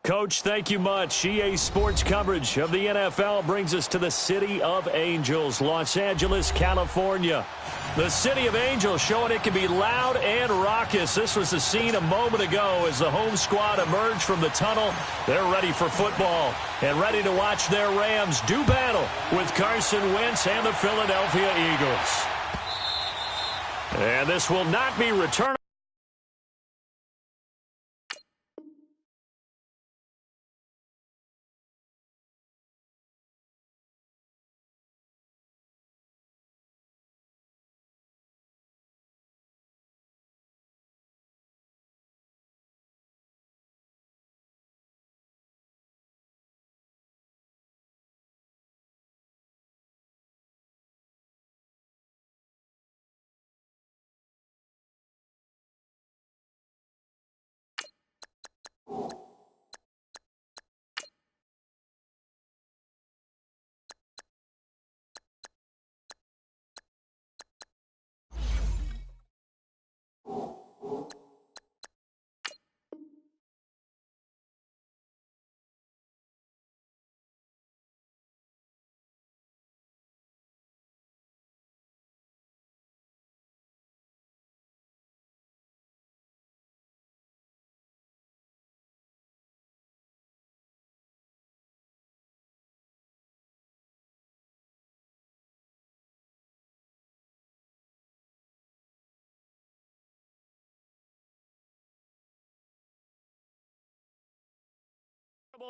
Coach, thank you much. EA Sports coverage of the NFL brings us to the City of Angels, Los Angeles, California. The City of Angels showing it can be loud and raucous. This was the scene a moment ago as the home squad emerged from the tunnel. They're ready for football and ready to watch their Rams do battle with Carson Wentz and the Philadelphia Eagles. And this will not be returned.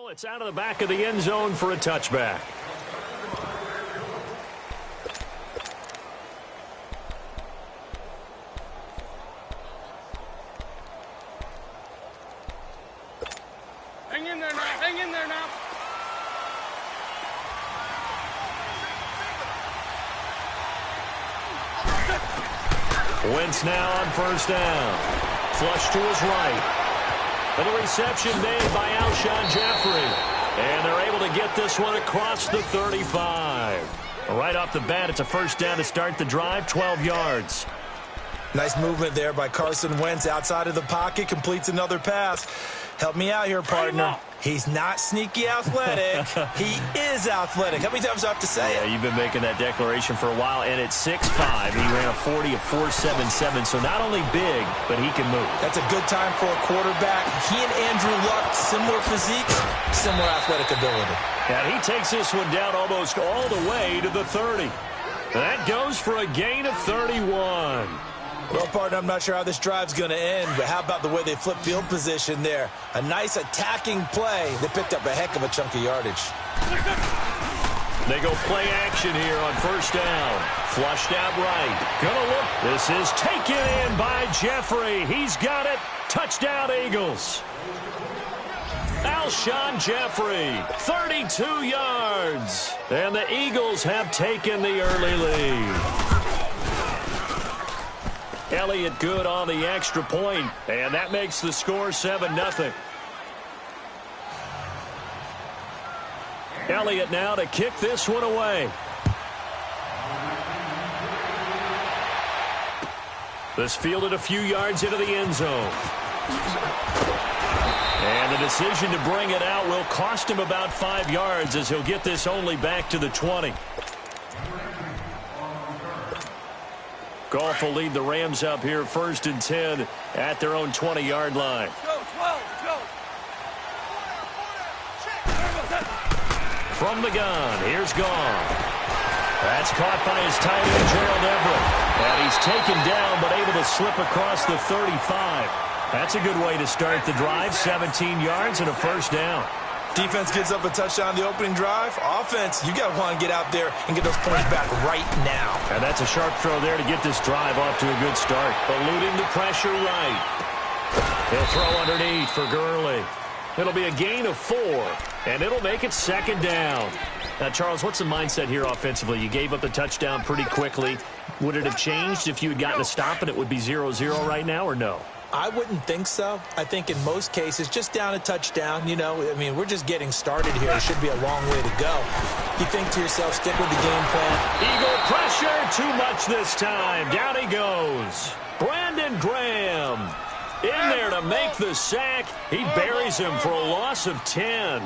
It's out of the back of the end zone for a touchback. Hang in there now. Hang in there now. Wentz now on first down. Flush to his right. And a reception made by Alshon Jeffrey. And they're able to get this one across the 35. Right off the bat, it's a first down to start the drive, 12 yards. Nice movement there by Carson Wentz outside of the pocket, completes another pass. Help me out here, partner. He's not sneaky athletic. He is athletic. How many times do I have to say it? Yeah, you've been making that declaration for a while. And at 6'5", he ran a 40 of 4.77. So not only big, but he can move. That's a good time for a quarterback. He and Andrew Luck, similar physiques, similar athletic ability. And he takes this one down almost all the way to the 30. That goes for a gain of 31. Well, partner, I'm not sure how this drive's going to end, but how about the way they flip field position there? A nice attacking play. They picked up a heck of a chunk of yardage. They go play action here on first down. Flushed out right. Gonna look. This is taken in by Jeffrey. He's got it. Touchdown, Eagles. Alshon Jeffrey, 32 yards. And the Eagles have taken the early lead. Elliott good on the extra point, and that makes the score 7-0. Elliott now to kick this one away. This fielded a few yards into the end zone. And the decision to bring it out will cost him about 5 yards as he'll get this only back to the 20. Goff will lead the Rams up here 1st and 10 at their own 20-yard line. From the gun, here's Goff. That's caught by his tight end, Gerald Everett. And he's taken down but able to slip across the 35. That's a good way to start the drive, 17 yards and a first down. Defense gives up a touchdown the opening drive. Offense, you got to want to get out there and get those points back right now. And that's a sharp throw there to get this drive off to a good start. Eluding the pressure right. He'll throw underneath for Gurley. It'll be a gain of 4, and it'll make it 2nd down. Now, Charles, what's the mindset here offensively? You gave up the touchdown pretty quickly. Would it have changed if you had gotten a stop and it would be 0-0 right now, or no? I wouldn't think so. I think in most cases, just down a touchdown, you know, I mean, we're just getting started here. It should be a long way to go. You think to yourself, stick with the game plan. Eagle pressure, too much this time. Down he goes. Brandon Graham. In there to make the sack. He buries him for a loss of 10.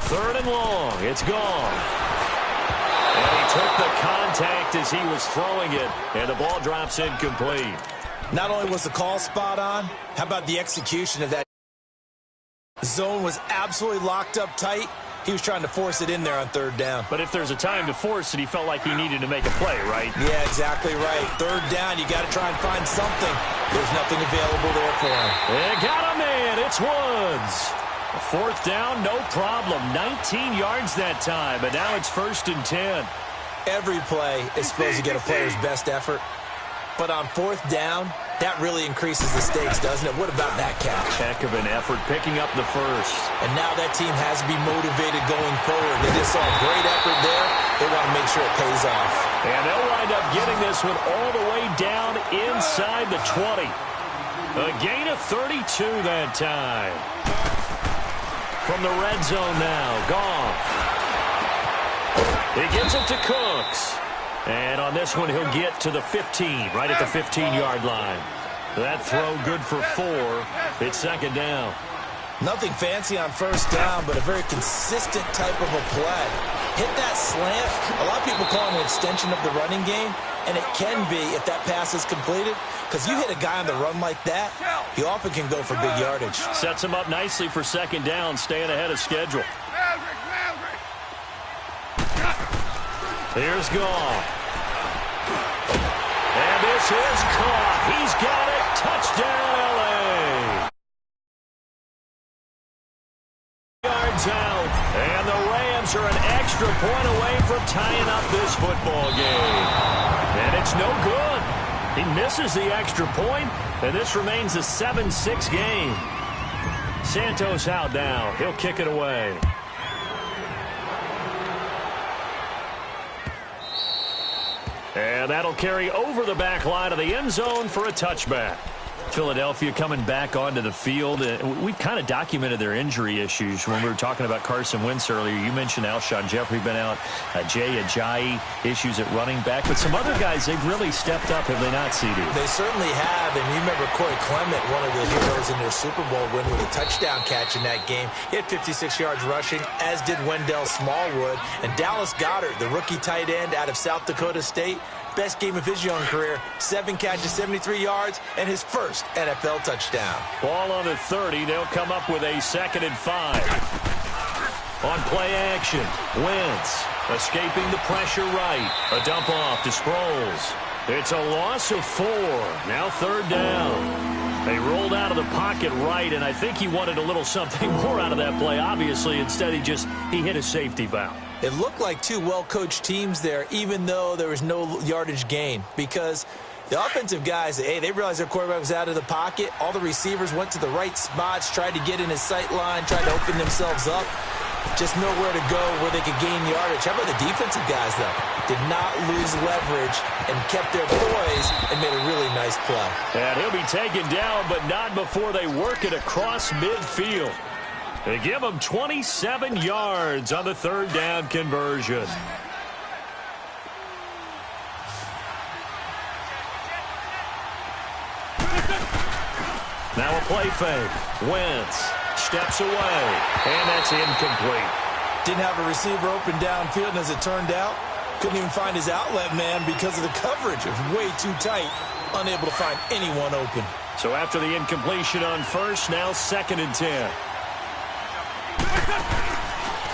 3rd and long. It's gone. And he took the contact as he was throwing it, and the ball drops incomplete. Not only was the call spot on, how about the execution of that? The zone was absolutely locked up tight. He was trying to force it in there on 3rd down. But if there's a time to force it, he felt like he needed to make a play, right? Yeah, exactly right. 3rd down, you got to try and find something. There's nothing available there for him. They got a man. It's Woods. 4th down, no problem. 19 yards that time, but now it's 1st and 10. Every play is supposed to get a player's best effort. But on 4th down, that really increases the stakes, doesn't it? What about that catch? Heck of an effort picking up the first. And now that team has to be motivated going forward. They just saw a great effort there. They want to make sure it pays off. And they'll wind up getting this one all the way down inside the 20. A gain of 32 that time. From the red zone now, Goff. He gets it to Cooks. And on this one, he'll get to the 15, right at the 15-yard line. That throw good for 4. It's 2nd down. Nothing fancy on 1st down, but a very consistent type of a play. Hit that slant. A lot of people call it an extension of the running game, and it can be if that pass is completed, because you hit a guy on the run like that, he often can go for big yardage. Sets him up nicely for 2nd down, staying ahead of schedule. Here's Goff. And this is caught. He's got it. Touchdown, L.A. Yards out. And the Rams are an extra point away from tying up this football game. And it's no good. He misses the extra point, and this remains a 7-6 game. Santos out now. He'll kick it away. And that'll carry over the back line of the end zone for a touchback. Philadelphia coming back onto the field. We've kind of documented their injury issues when we were talking about Carson Wentz earlier. You mentioned Alshon Jeffrey been out, Jay Ajayi, issues at running back. But some other guys, they've really stepped up, have they not, CD? They certainly have. And you remember Corey Clement, one of the heroes in their Super Bowl win with a touchdown catch in that game. He had 56 yards rushing, as did Wendell Smallwood. And Dallas Goedert, the rookie tight end out of South Dakota State, best game of his young career, 7 catches, 73 yards, and his first NFL touchdown. Ball on the 30. They'll come up with a 2nd and 5. On play action, Wentz escaping the pressure right. A dump off to Sproles. It's a loss of 4. Now 3rd down. They rolled out of the pocket right, and I think he wanted a little something more out of that play, obviously. Instead, he hit a safety valve. It looked like 2 well-coached teams there, even though there was no yardage gain, because the offensive guys, hey, they realized their quarterback was out of the pocket. All the receivers went to the right spots, tried to get in his sight line, tried to open themselves up. Just nowhere to go where they could gain yardage. How about the defensive guys, though? Did not lose leverage and kept their poise and made a really nice play. And he'll be taken down, but not before they work it across midfield. They give him 27 yards on the 3rd down conversion. Now a play fake. Wentz steps away, and that's incomplete. Didn't have a receiver open downfield, and as it turned out, couldn't even find his outlet man because of the coverage. It was way too tight, unable to find anyone open. So after the incompletion on 1st, now 2nd and 10.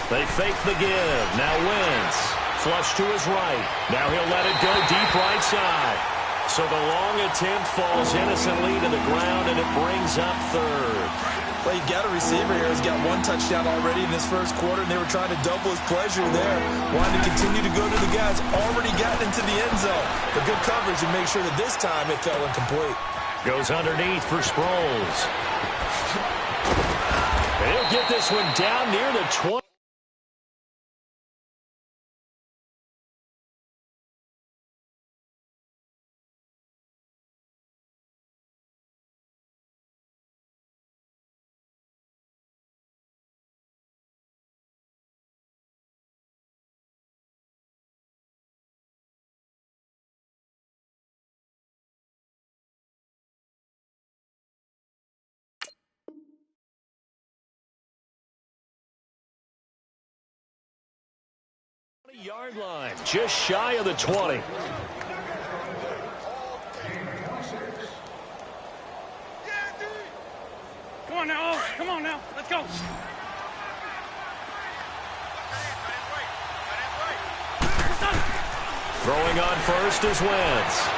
They fake the give. Now Wentz. Flush to his right. Now he'll let it go deep right side. So the long attempt falls innocently to the ground, and it brings up 3rd. Well, you got a receiver here who's got 1 touchdown already in this first quarter, and they were trying to double his pleasure there. Wanted to continue to go to the guys already gotten into the end zone. But good coverage to make sure that this time it fell incomplete. Goes underneath for Sproles. And he'll get this one down near the 20. 30-yard line, just shy of the 20. Come on now. Come on now. Let's go. Throwing on first is Wentz.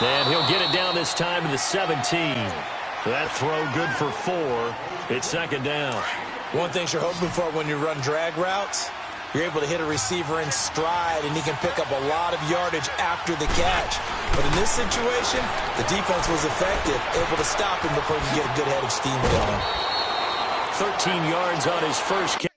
And he'll get it down this time to the 17. That throw good for 4. It's second down. One thing you're hoping for when you run drag routes, you're able to hit a receiver in stride, and he can pick up a lot of yardage after the catch. But in this situation, the defense was effective, able to stop him before he could get a good head of steam going. 13 yards on his first catch.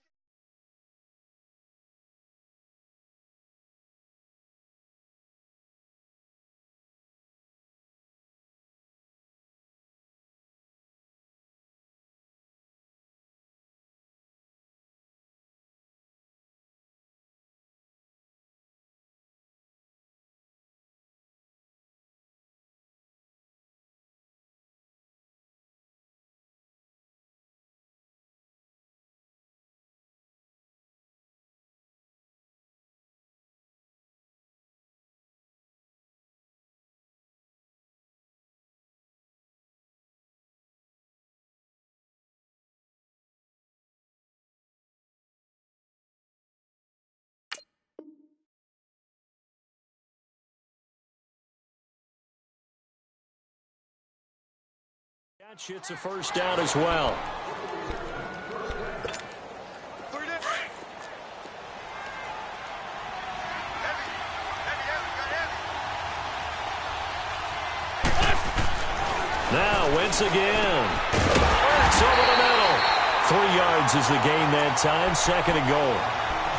It's a first down as well. Now Wentz again. It's over the middle. 3 yards is the gain that time. Second and goal.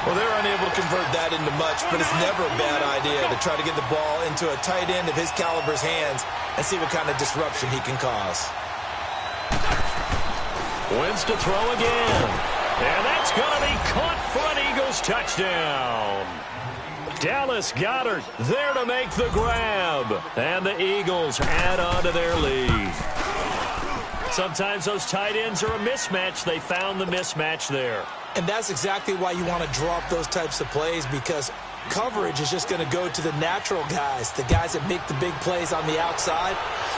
Well, they were unable to convert that into much, but it's never a bad idea to try to get the ball into a tight end of his caliber's hands and see what kind of disruption he can cause. Wentz to throw again. And that's going to be caught for an Eagles touchdown. Dallas Goedert there to make the grab. And the Eagles add on to their lead. Sometimes those tight ends are a mismatch. They found the mismatch there. And that's exactly why you want to draw up those types of plays, because coverage is just going to go to the natural guys, the guys that make the big plays on the outside.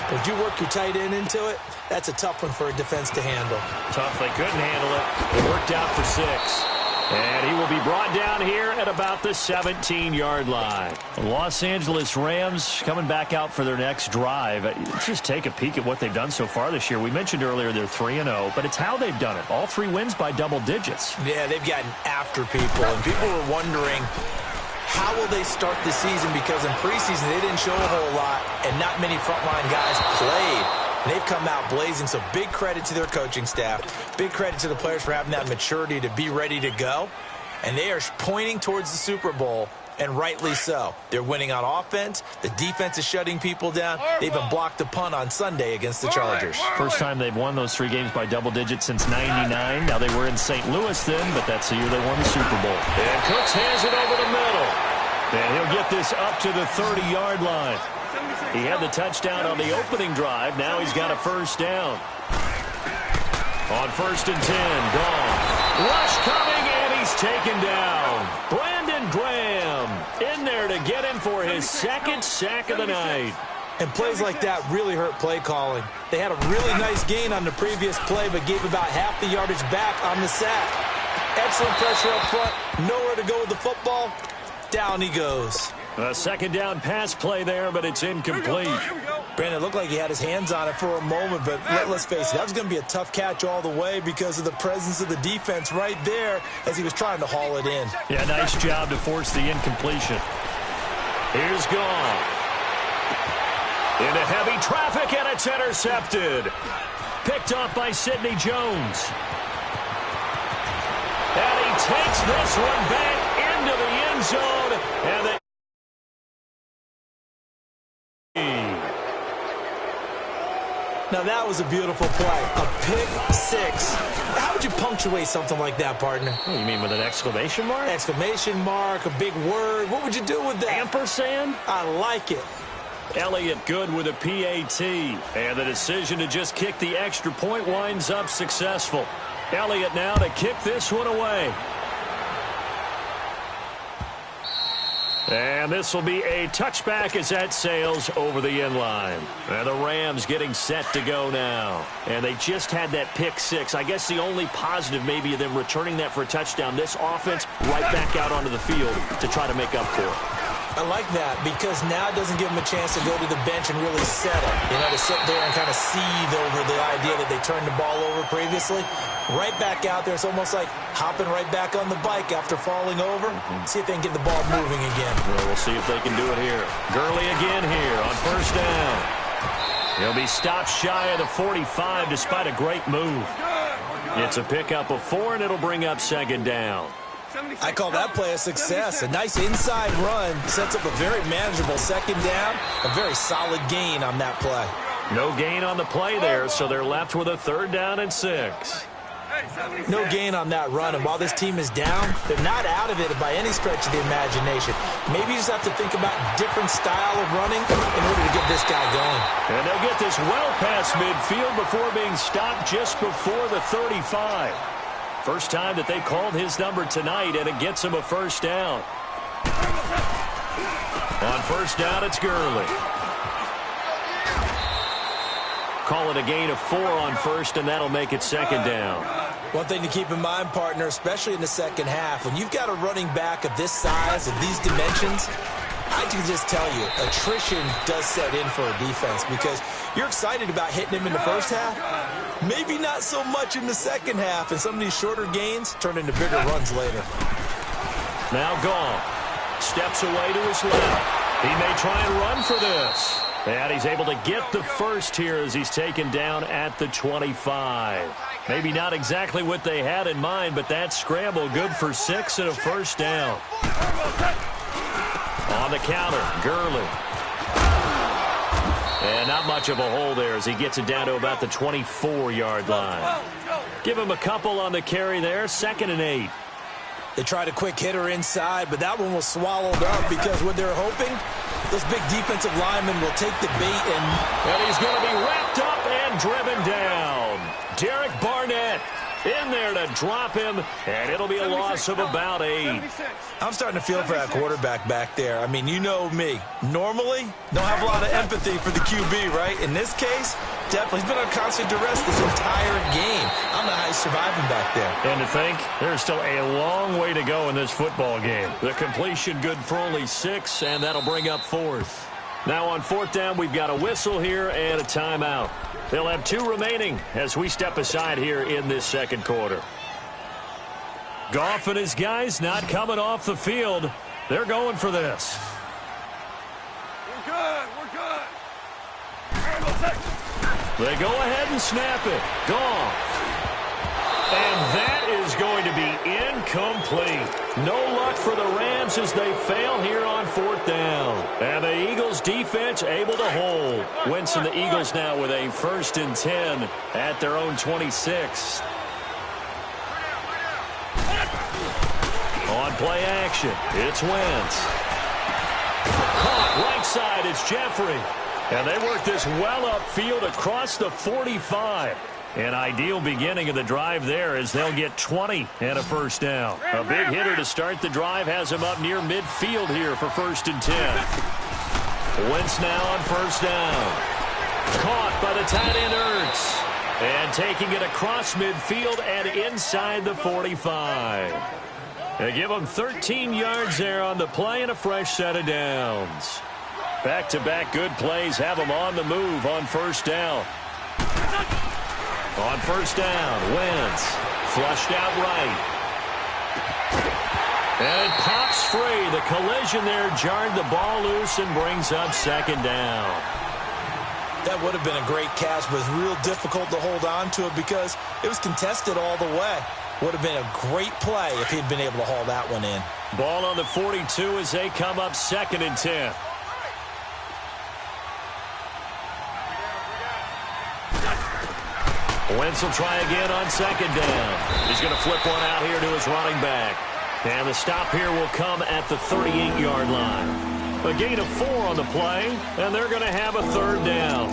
But if you work your tight end into it, that's a tough one for a defense to handle. Tough. They couldn't handle it. It worked out for 6. And he will be brought down here at about the 17-yard line. The Los Angeles Rams coming back out for their next drive. Let's just take a peek at what they've done so far this year. We mentioned earlier they're 3-0, but it's how they've done it. All 3 wins by double digits. Yeah, they've gotten after people, and people were wondering, how will they start the season? Because in preseason, they didn't show a whole lot, and not many frontline guys played. And they've come out blazing, so big credit to their coaching staff. Big credit to the players for having that maturity to be ready to go. And they are pointing towards the Super Bowl, and rightly so. They're winning on offense. The defense is shutting people down. They even blocked a punt on Sunday against the Chargers. First time they've won those 3 games by double digits since '99. Now they were in St. Louis then, but that's the year they won the Super Bowl. And Cooks hands it over the middle. And he'll get this up to the 30-yard line. He had the touchdown on the opening drive. Now he's got a first down. On 1st and 10, gone. Rush coming, and he's taken down. Brandon Graham in there to get him for his 2nd sack of the night. And plays like that really hurt play calling. They had a really nice gain on the previous play, but gave about half the yardage back on the sack. Excellent pressure up front. Nowhere to go with the football. Down he goes. A 2nd down pass play there, but it's incomplete. Brandon, it looked like he had his hands on it for a moment, but let's face it, that was going to be a tough catch all the way because of the presence of the defense right there as he was trying to haul it in. Yeah, nice job to force the incompletion. Here's Goff. Into heavy traffic, and it's intercepted. Picked off by Sidney Jones. And he takes this one back into the end zone. And they Now that was a beautiful play. A pick 6. How would you punctuate something like that, partner? What do you mean, with an exclamation mark? Exclamation mark, a big word. What would you do with that? Ampersand? I like it. Elliott good with a PAT. And the decision to just kick the extra point winds up successful. Elliott now to kick this one away. And this will be a touchback as that sails over the end line. And the Rams getting set to go now. And they just had that pick six. I guess the only positive maybe of them returning that for a touchdown. This offense right back out onto the field to try to make up for it. I like that because now it doesn't give them a chance to go to the bench and really settle. To sit there and kind of seethe over the idea that they turned the ball over previously. Right back out there. It's almost like hopping right back on the bike after falling over. See if they can get the ball moving again. Well, we'll see if they can do it here. Gurley again here on first down. He'll be stopped shy of the 45 despite a great move. It's a pickup of 4, and it'll bring up second down. I call that play a success. A nice inside run sets up a very manageable second down. A very solid gain on that play. No gain on the play there, so they're left with a 3rd down and 6. No gain on that run, and while this team is down, they're not out of it by any stretch of the imagination. Maybe you just have to think about different style of running in order to get this guy going. And they'll get this well past midfield before being stopped just before the 35. First time that they called his number tonight, and it gets him a first down. On first down, it's Gurley. Call it a gain of 4 on first, and that'll make it second down. One thing to keep in mind, partner, especially in the second half, when you've got a running back of this size, of these dimensions, I can just tell you, attrition does set in for a defense because you're excited about hitting him in the first half. Maybe not so much in the second half, and some of these shorter gains turn into bigger runs later. Now Goff steps away to his left. He may try and run for this. And he's able to get the first here as he's taken down at the 25. Maybe not exactly what they had in mind, but that scramble good for 6 and a first down. On the counter, Gurley. And not much of a hole there as he gets it down to about the 24-yard line. Give him a couple on the carry there, 2nd and 8. They tried a quick hitter inside, but that one was swallowed up because what they're hoping, those big defensive linemen will take the bait and he's going to be wrapped up and driven down. Derek Barnett in there to drop him, and it'll be a loss of about 8. I'm starting to feel for that quarterback back there. I mean, you know me. Normally, don't have a lot of empathy for the QB, right? In this case, definitely. He's been on constant duress this entire game. I don't know how he's surviving back there. And to think, there's still a long way to go in this football game. The completion good for only 6, and that'll bring up 4th. Now on 4th down, we've got a whistle here and a timeout. They'll have 2 remaining as we step aside here in this second quarter. Goff and his guys not coming off the field. They're going for this. We're good. They go ahead and snap it. Goff. And that is going to be incomplete. No luck for the Rams as they fail here on 4th down. And the Eagles defense able to hold. Wentz and the Eagles now with a 1st and 10 at their own 26. On play action, it's Wentz. Caught right side, it's Jeffrey. And they work this well upfield across the 45. An ideal beginning of the drive there as they'll get 20 and a first down. A big hitter to start the drive has him up near midfield here for 1st and 10. Wentz now on first down. Caught by the tight end Ertz. And taking it across midfield and inside the 45. They give him 13 yards there on the play and a fresh set of downs. Back-to-back good plays have him on the move on first down. On first down, Wentz flushed out right. And it pops free. The collision there jarred the ball loose and brings up second down. That would have been a great catch, but it's real difficult to hold on to it because it was contested all the way. Would have been a great play if he'd been able to haul that one in. Ball on the 42 as they come up 2nd and 10. Wentz will try again on 2nd down. He's going to flip one out here to his running back. And the stop here will come at the 38-yard line. A gain of 4 on the play, and they're going to have a 3rd down.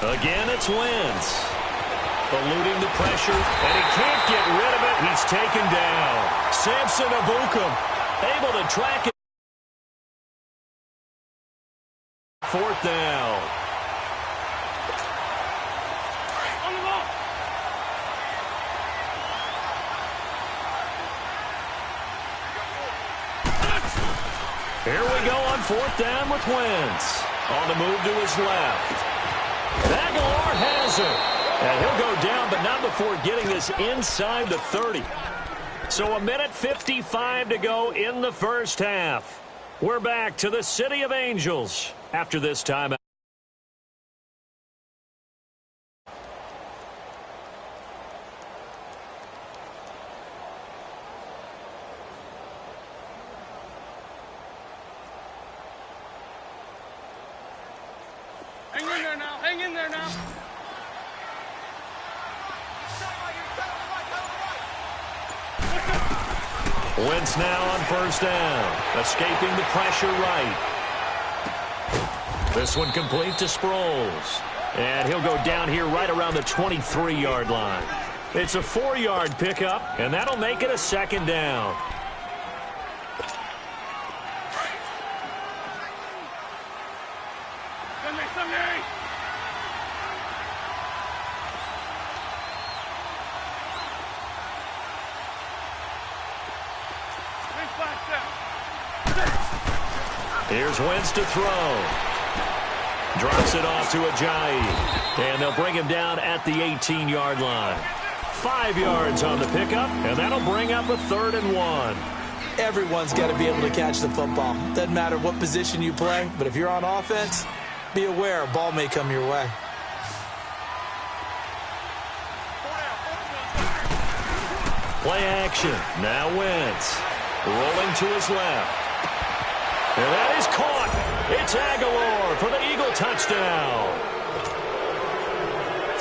Again, it's Wentz. Eluding the pressure, and he can't get rid of it. He's taken down. Samson Ebukam able to track it. Fourth down. On the ball. Here we go on fourth down with Wentz. On the move to his left. Aguilar has it. And he'll go down, but not before getting this inside the 30. So a minute 55 to go in the first half. We're back to the City of Angels after this timeout. Hang in there now. Hang in there now. Wentz now on first down. Escaping the pressure right. This one complete to Sproles. And he'll go down here right around the 23-yard line. It's a 4-yard pickup, and that'll make it a second down. Sunday. Here's Wentz to throw. Drops it off to Ajayi. And they'll bring him down at the 18-yard line. 5 yards on the pickup, and that'll bring up a 3rd and 1. Everyone's got to be able to catch the football. Doesn't matter what position you play, but if you're on offense, be aware a ball may come your way. Play action. Now Wentz. Rolling to his left. And that is caught. It's Aguilar for the Eagle touchdown.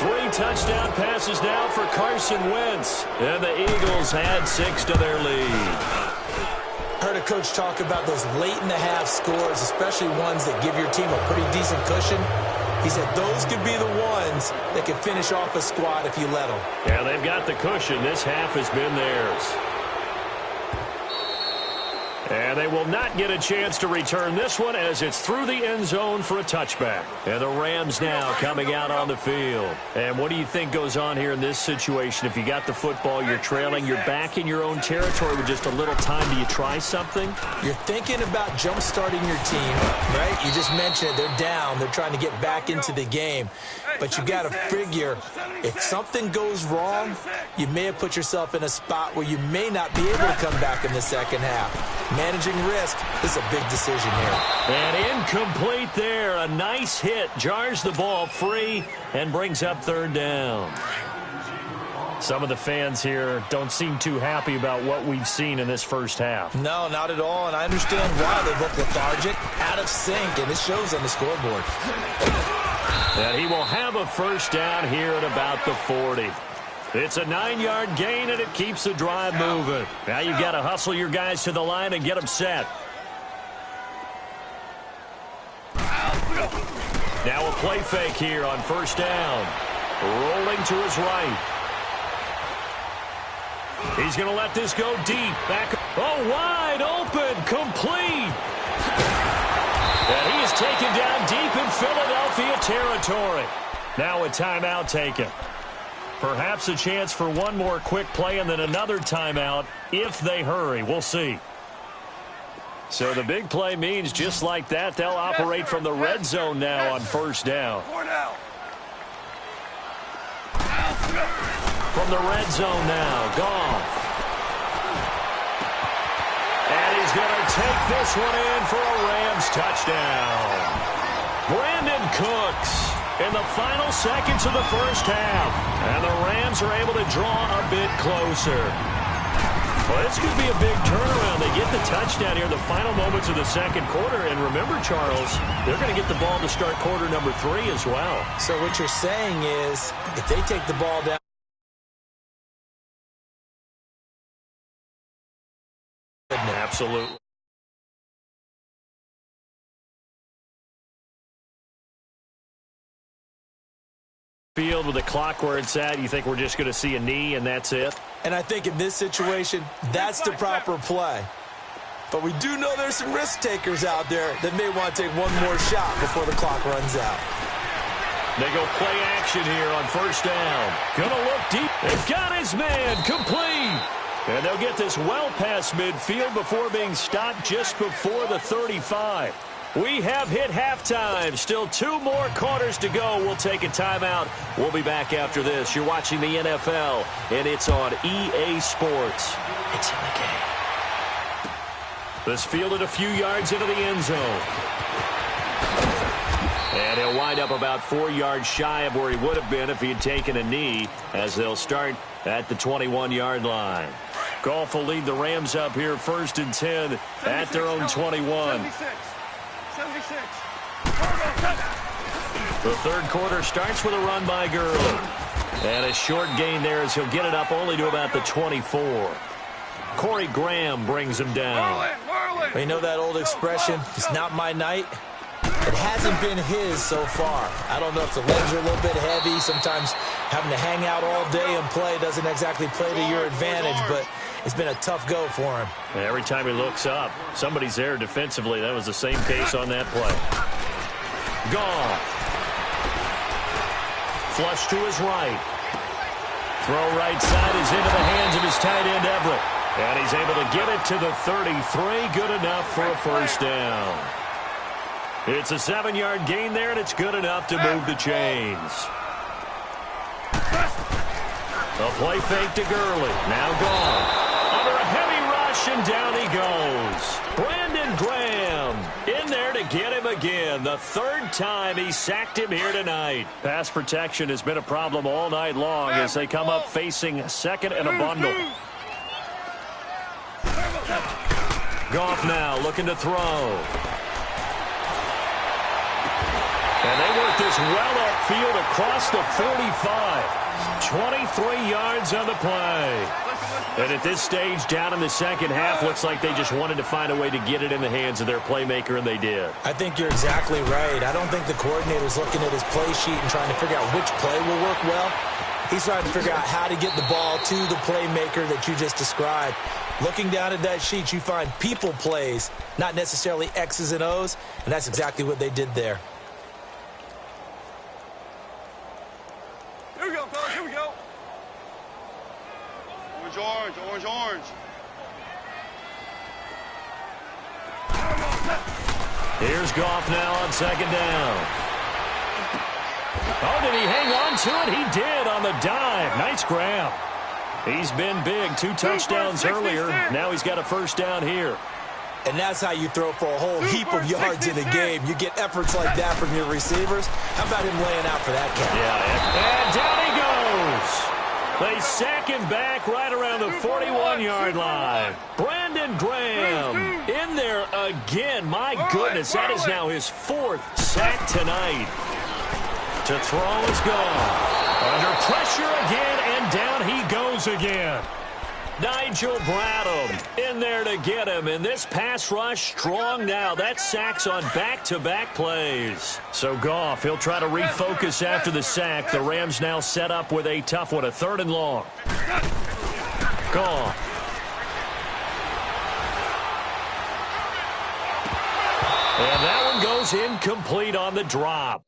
3 touchdown passes now for Carson Wentz. And the Eagles add 6 to their lead. Heard a coach talk about those late-in-the-half scores, especially ones that give your team a pretty decent cushion. He said those could be the ones that can finish off a squad if you let them. Yeah, they've got the cushion. This half has been theirs. And they will not get a chance to return this one as it's through the end zone for a touchback. And the Rams now coming out on the field. And what do you think goes on here in this situation? If you got the football, you're trailing, you're back in your own territory with just a little time. Do you try something? You're thinking about jump-starting your team, right? You just mentioned they're down. They're trying to get back into the game. But you got to figure if something goes wrong, you may have put yourself in a spot where you may not be able to come back in the second half. Managing risk is a big decision here. And incomplete there. A nice hit. Jars the ball free and brings up 3rd down. Some of the fans here don't seem too happy about what we've seen in this first half. No, not at all, and I understand why. They look lethargic, out of sync, and it shows on the scoreboard. And he will have a first down here at about the 40. It's a 9-yard gain, and it keeps the drive moving. Now you've got to hustle your guys to the line and get them set. Now a play fake here on first down. Rolling to his right. He's going to let this go deep. Back. Oh, wide open. Complete. And he is taken down deep in Philadelphia territory. Now a timeout taken. Perhaps a chance for one more quick play and then another timeout if they hurry. We'll see. So the big play means just like that, they'll operate from the red zone now on first down. From the red zone now, Goff. And he's going to take this one in for a Rams touchdown. Brandon Cooks in the final seconds of the first half. And the Rams are able to draw a bit closer. Well, this could be a big turnaround. They get the touchdown here in the final moments of the second quarter. And remember, Charles, they're going to get the ball to start quarter number 3 as well. So what you're saying is if they take the ball down, absolutely. Field with the clock where it's at, you think we're just going to see a knee and that's it? And I think in this situation, that's the proper play. But we do know there's some risk takers out there that may want to take one more shot before the clock runs out. They go play action here on first down. Gonna look deep. They've got his man complete. And they'll get this well past midfield before being stopped just before the 35. We have hit halftime. Still 2 more quarters to go. We'll take a timeout. We'll be back after this. You're watching the NFL, and it's on EA Sports. It's in the game. This fielded a few yards into the end zone. And he'll wind up about 4 yards shy of where he would have been if he had taken a knee, as they'll start at the 21-yard line. Goff will lead the Rams up here 1st and 10 at their own 21. 76. The third quarter starts with a run by Gurley. And a short gain there as he'll get it up only to about the 24. Corey Graham brings him down. Well, you know that old expression, it's not my night? It hasn't been his so far. I don't know if the legs are a little bit heavy. Sometimes having to hang out all day and play doesn't exactly play to your advantage, but it's been a tough go for him. And every time he looks up, somebody's there defensively. That was the same case on that play. Goff. Flush to his right. Throw right side is into the hands of his tight end, Everett. And he's able to get it to the 33. Good enough for a first down. It's a 7-yard gain there, and it's good enough to move the chains. A play fake to Gurley. Now gone. Under a heavy rush, and down he goes. Brandon Graham in there to get him again. The 3rd time he sacked him here tonight. Pass protection has been a problem all night long as they come up facing second and a bundle. Goff now looking to throw. And they work this well upfield across the 45. 23 yards on the play. And at this stage, down in the second half, looks like they just wanted to find a way to get it in the hands of their playmaker, and they did. I think you're exactly right. I don't think the coordinator's looking at his play sheet and trying to figure out which play will work well. He's trying to figure out how to get the ball to the playmaker that you just described. Looking down at that sheet, you find people plays, not necessarily X's and O's, and that's exactly what they did there. Here we go, fellas. Here we go. Orange, orange, orange. Here's Goff now on second down. Oh, did he hang on to it? He did on the dive. Nice grab. He's been big. 2 touchdowns earlier. Now he's got a first down here. And that's how you throw for a whole heap of yards in a game. You get efforts like that from your receivers. How about him laying out for that catch? Yeah, and down he goes. They sack him back right around the 41-yard line. Brandon Graham in there again. My goodness, that is now his 4th sack tonight. To throw is gone. Under pressure again, and down he goes again. Nigel Bradham in there to get him, and this pass rush strong now. That sacks on back-to-back plays. So Goff, he'll try to refocus after the sack. The Rams now set up with a tough one, a 3rd and long. Goff. And that one goes incomplete on the drop.